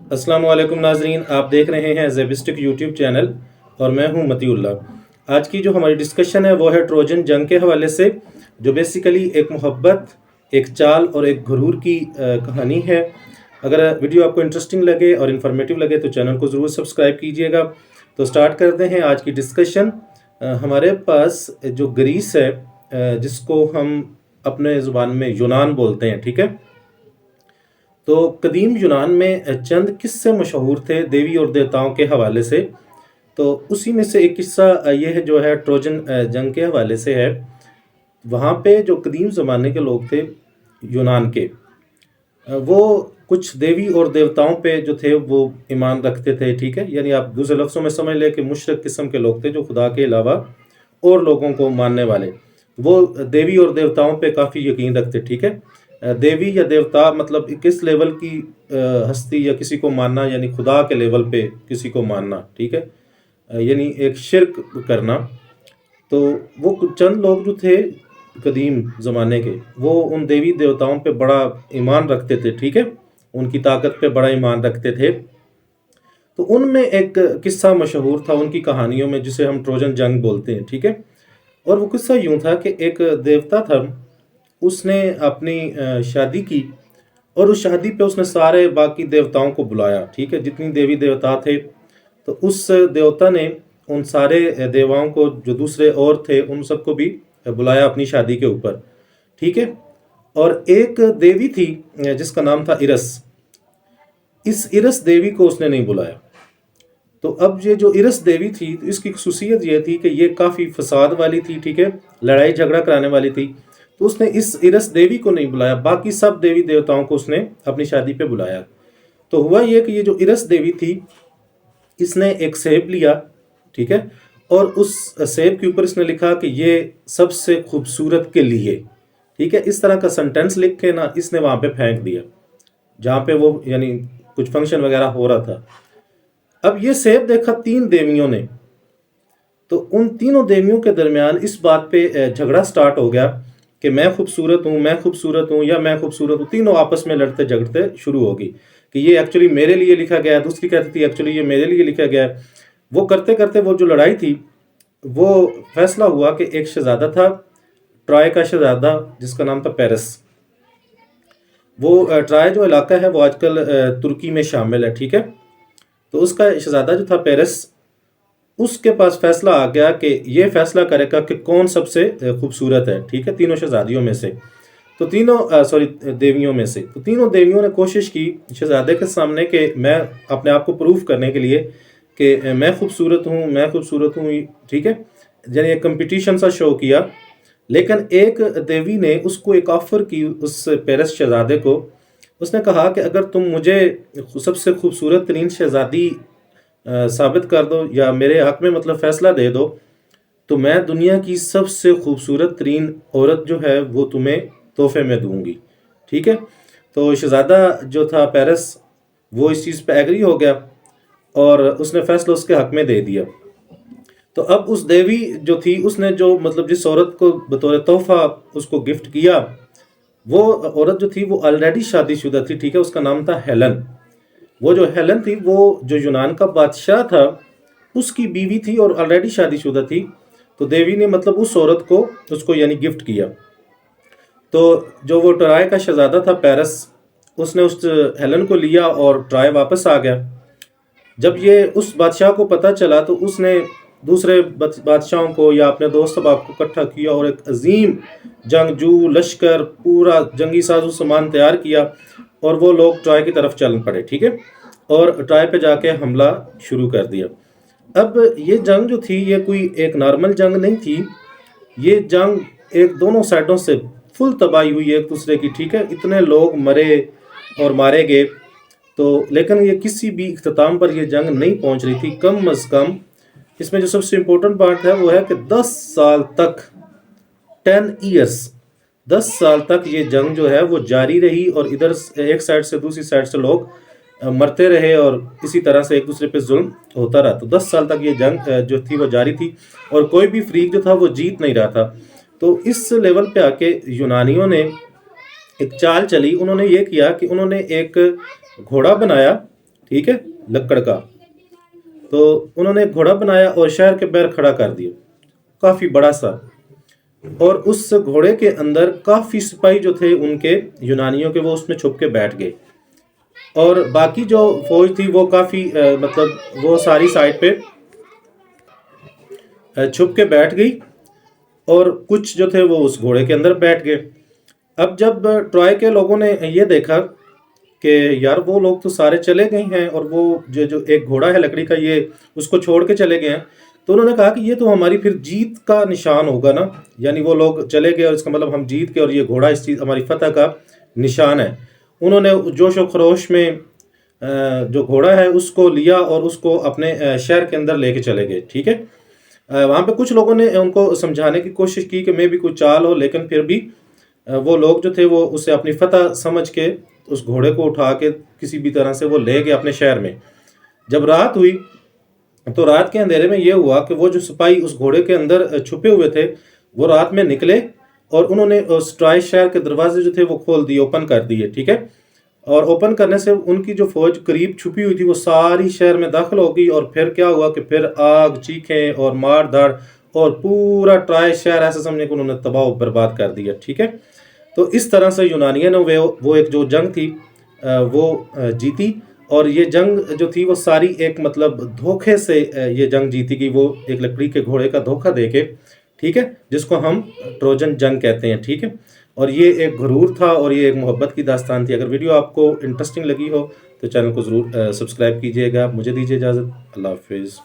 अस्सलाम वालेकुम नाजरीन, आप देख रहे हैं ज़ेबिस्टिक यूट्यूब चैनल और मैं हूं मतीउल्लाह। आज की जो हमारी डिस्कशन है वो है ट्रोजन जंग के हवाले से, जो बेसिकली एक मोहब्बत, एक चाल और एक गुरूर की कहानी है। अगर वीडियो आपको इंटरेस्टिंग लगे और इन्फॉर्मेटिव लगे तो चैनल को ज़रूर सब्सक्राइब कीजिएगा। तो स्टार्ट करते हैं आज की डिस्कशन। हमारे पास जो ग्रीस है, जिसको हम अपने ज़ुबान में यूनान बोलते हैं, ठीक है। तो कदीम यूनान में चंद किस्से मशहूर थे देवी और देवताओं के हवाले से। तो उसी में से एक किस्सा ये है जो है ट्रोजन जंग के हवाले से है। वहाँ पे जो कदीम ज़माने के लोग थे यूनान के, वो कुछ देवी और देवताओं पे जो थे वो ईमान रखते थे, ठीक है। यानी आप दूसरे लफ्ज़ों में समझ लें कि मुशरिक किस्म के लोग थे जो खुदा के अलावा और लोगों को मानने वाले। वो देवी और देवताओं पे काफ़ी यकीन रखते, ठीक है। देवी या देवता मतलब किस लेवल की हस्ती या किसी को मानना, यानी खुदा के लेवल पे किसी को मानना, ठीक है। यानी एक शिरक करना। तो वो चंद लोग जो थे कदीम ज़माने के, वो उन देवी देवताओं पे बड़ा ईमान रखते थे, ठीक है। उनकी ताकत पे बड़ा ईमान रखते थे। तो उनमें एक किस्सा मशहूर था उनकी कहानियों में, जिसे हम ट्रोजन जंग बोलते हैं, ठीक है। और वो किस्सा यूं था कि एक देवता था, उसने अपनी शादी की और उस शादी पे उसने सारे बाकी देवताओं को बुलाया, ठीक है, जितनी देवी देवता थे। तो उस देवता ने उन सारे देवाओं को, जो दूसरे और थे, उन सबको भी बुलाया अपनी शादी के ऊपर, ठीक है। और एक देवी थी जिसका नाम था इरस। इस इरस देवी को उसने नहीं बुलाया। तो अब ये जो इरस देवी थी, तो इसकी खसूसियत ये थी कि ये काफ़ी फसाद वाली थी, ठीक है, लड़ाई झगड़ा कराने वाली थी। तो उसने इस इरस देवी को नहीं बुलाया, बाकी सब देवी देवताओं को उसने अपनी शादी पे बुलाया। तो हुआ ये कि ये जो इरस देवी थी, इसने एक सेब लिया, ठीक है, और उस सेब के ऊपर इसने लिखा कि ये सबसे खूबसूरत के लिए, ठीक है। इस तरह का सेंटेंस लिख के ना इसने वहाँ पे फेंक दिया, जहाँ पे वो यानी कुछ फंक्शन वगैरह हो रहा था। अब ये सेब देखा 3 देवियों ने, तो उन तीनों देवियों के दरमियान इस बात पे झगड़ा स्टार्ट हो गया कि मैं खूबसूरत हूँ, मैं खूबसूरत हूँ, या मैं खूबसूरत हूँ। तीनों आपस में लड़ते झगड़ते शुरू होगी कि ये एक्चुअली मेरे लिए लिखा गया है, दूसरी कहती थी एक्चुअली ये मेरे लिए लिखा गया है। वो करते करते वो जो लड़ाई थी, वो फैसला हुआ कि एक शहजादा था, ट्रॉय का शहजादा, जिसका नाम था पेरिस। वो ट्रॉय जो इलाका है वो आजकल तुर्की में शामिल है, ठीक है। तो उसका शहजादा जो था पेरिस, उसके पास फैसला आ गया कि ये फैसला करेगा कि कौन सबसे खूबसूरत है, ठीक है, तीनों शहजादियों में से। तो तीनों सॉरी देवियों में से, तो तीनों देवियों ने कोशिश की शहजादे के सामने कि मैं अपने आप को प्रूव करने के लिए कि मैं खूबसूरत हूँ, मैं खूबसूरत हूँ, ठीक है। यानी एक कंपटीशन सा शो किया। लेकिन एक देवी ने उसको एक ऑफर की, उस पेरिस शहजादे को। उसने कहा कि अगर तुम मुझे सबसे खूबसूरत तरीन शहजादी साबित कर दो, या मेरे हक में मतलब फैसला दे दो, तो मैं दुनिया की सबसे खूबसूरत तरीन औरत जो है वो तुम्हें तोहफे में दूंगी, ठीक है। तो शहजादा जो था पेरिस, वो इस चीज़ पे एग्री हो गया और उसने फैसला उसके हक में दे दिया। तो अब उस देवी जो थी, उसने जो मतलब जिस औरत को बतौर तोहफा उसको गिफ्ट किया, वो औरत जो थी वो ऑलरेडी शादीशुदा थी, ठीक है। उसका नाम था हेलन। वो जो हेलन थी, वो जो यूनान का बादशाह था उसकी बीवी थी और ऑलरेडी शादीशुदा थी। तो देवी ने मतलब उस औरत को उसको यानी गिफ्ट किया। तो जो वो ट्राय का शहजादा था पेरिस, उसने उस हेलन को लिया और ट्राय वापस आ गया। जब ये उस बादशाह को पता चला तो उसने दूसरे बादशाहों को या अपने दोस्त अहबाब को इकट्ठा किया और एक अजीम जंगजू लश्कर, पूरा जंगी साजो सामान तैयार किया और वो लोग ट्राय की तरफ चल पड़े, ठीक है। और ट्राय पे जाके हमला शुरू कर दिया। अब ये जंग जो थी, ये कोई एक नॉर्मल जंग नहीं थी। ये जंग एक दोनों साइडों से फुल तबाही हुई एक दूसरे की, ठीक है। इतने लोग मरे और मारे गए। तो लेकिन ये किसी भी इख्तिताम पर ये जंग नहीं पहुंच रही थी। कम अज़ कम इसमें जो सबसे इम्पोर्टेंट बात है वो है कि 10 साल तक, 10 ईयर्स, 10 साल तक ये जंग जो है वो जारी रही और इधर एक साइड से दूसरी साइड से लोग मरते रहे और इसी तरह से एक दूसरे पे जुल्म होता रहा। तो 10 साल तक ये जंग जो थी वो जारी थी और कोई भी फ्रीक जो था वो जीत नहीं रहा था। तो इस लेवल पे आके यूनानियों ने एक चाल चली। उन्होंने ये किया कि उन्होंने एक घोड़ा बनाया, ٹھیک ہے، لکڑ کا. تو انہوں نے ایک گھوڑا بنایا اور شہر کے باہر کھڑا کر دیا، کافی بڑا سا. اور اس گھوڑے کے اندر کافی سپاہی جو تھے ان کے یونانیوں کے، وہ اس میں چھپ کے بیٹھ گئے. اور باقی جو فوج تھی وہ کافی مطلب وہ ساری سائڈ پہ چھپ کے بیٹھ گئی، اور کچھ جو تھے وہ اس گھوڑے کے اندر بیٹھ گئے. اب جب ٹرائے کے لوگوں نے یہ دیکھا کہ یار وہ لوگ تو سارے چلے گئے ہیں، اور وہ جو ایک گھوڑا ہے لکڑی کا، یہ اس کو چھوڑ کے چلے گئے ہیں، تو انہوں نے کہا کہ یہ تو ہماری پھر جیت کا نشان ہوگا نا. یعنی وہ لوگ چلے گئے اور اس کا مطلب ہم جیت کے، اور یہ گھوڑا اس چیز ہماری فتح کا نشان ہے. انہوں نے جوش و خروش میں جو گھوڑا ہے اس کو لیا اور اس کو اپنے شہر کے اندر لے کے چلے گئے. ٹھیک ہے، وہاں پہ کچھ لوگوں نے ان کو سمجھانے کی کوشش کی کہ میں بھی کوئی چال ہو، لیکن پھر بھی وہ لوگ جو تھے وہ اسے اپنی فتح سمجھ کے اس گھوڑے کو اٹھا کے کسی بھی طرح سے وہ لے گئے اپنے شہر میں. جب رات ہوئی تو رات کے اندھیرے میں یہ ہوا کہ وہ جو سپاہی اس گھوڑے کے اندر چھپے ہوئے تھے وہ رات میں نکلے، اور انہوں نے اس ٹرائے شہر کے دروازے جو تھے وہ کھول دیے، اوپن کر دیے. ٹھیک ہے، اور اوپن کرنے سے ان کی جو فوج قریب چھپی ہوئی تھی وہ ساری شہر میں داخل ہو گئی. اور پھر کیا ہوا کہ پھر آگ، چیخیں اور مار دھاڑ، اور پورا ٹرائے شہر ایسا سمجھے کہ انہوں نے تباہ و برباد کر دیا. ٹھیک ہے، تو اس طرح سے یونانیوں نے وہ ایک جو جنگ تھی وہ جیتی. اور یہ جنگ جو تھی وہ ساری ایک مطلب دھوکے سے یہ جنگ جیتی گئی، وہ ایک لکڑی کے گھوڑے کا دھوکہ دے کے. ٹھیک ہے، جس کو ہم ٹروجن جنگ کہتے ہیں. ٹھیک ہے، اور یہ ایک غرور تھا اور یہ ایک محبت کی داستان تھی. اگر ویڈیو آپ کو انٹرسٹنگ لگی ہو تو چینل کو ضرور سبسکرائب کیجئے گا. مجھے دیجیے اجازت. اللہ حافظ.